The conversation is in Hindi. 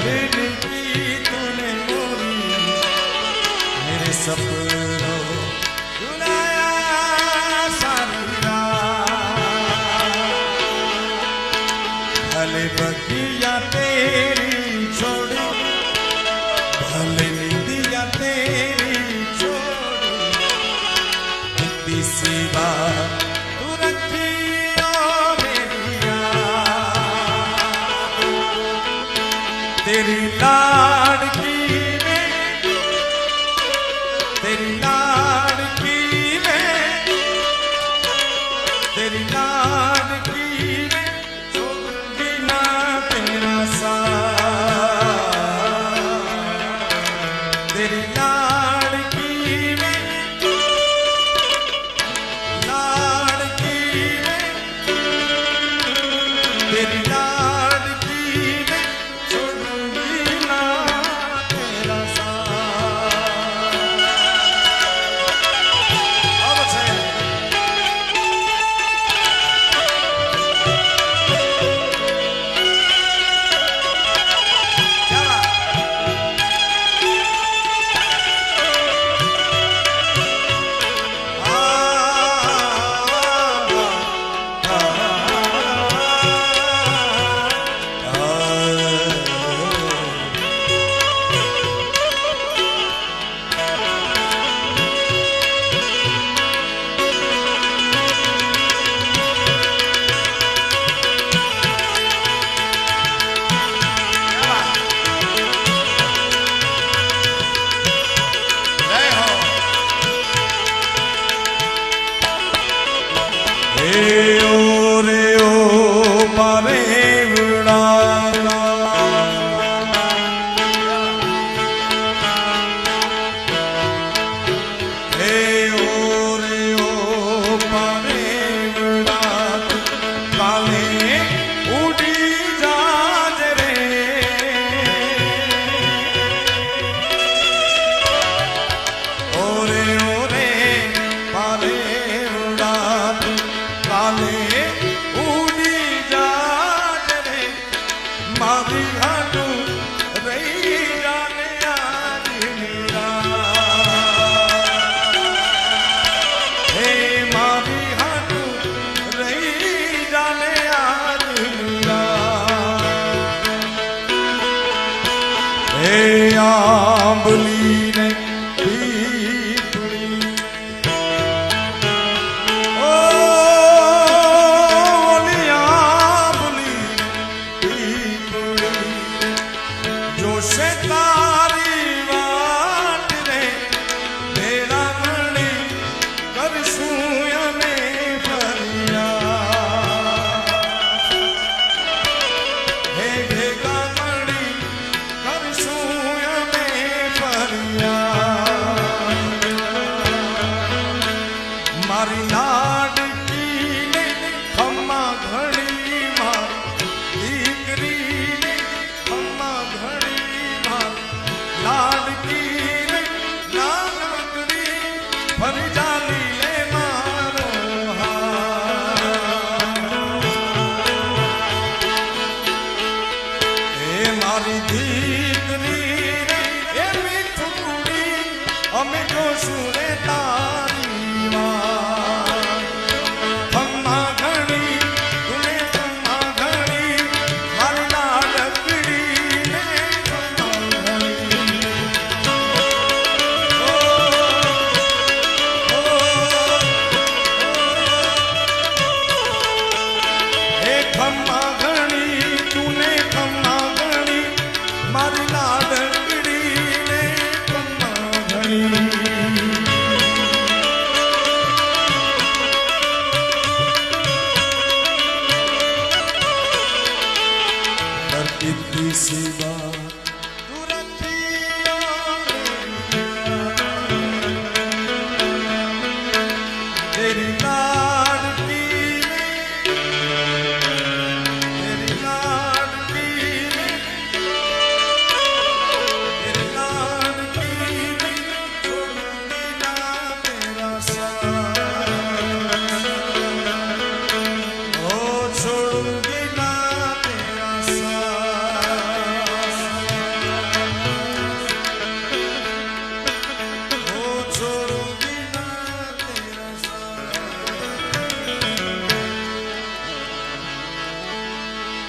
भले की तूने मोरी मेरे सपनों रुलाया सारी रात। भले बगिया तेरी छोड़ी भले निंदिया तेरी छोड़ी इतनी सी बात तू रखी तेरी लाड़की में तेरी लाड़की में तेरी लाड़की में छोड़ूंगी ना तेरा साथ। तेरी लाड़की में लाड़की में तेरी लाड़की में आंबली ने पीपली ओ आंबली पीपली जो से तारी वाट रे तेरा मणि कर सूया में फरिया हे भेगा मणि कर सूया में फरिया मारी लाडकी ने खम्मा घड़ी मार दीकरी ने खम्मा घड़ी मार लाडकी ने नानकड़ी फर जाली ले मारो ए मारी दीकरी ने ए मीठुड़ी हमें को सुने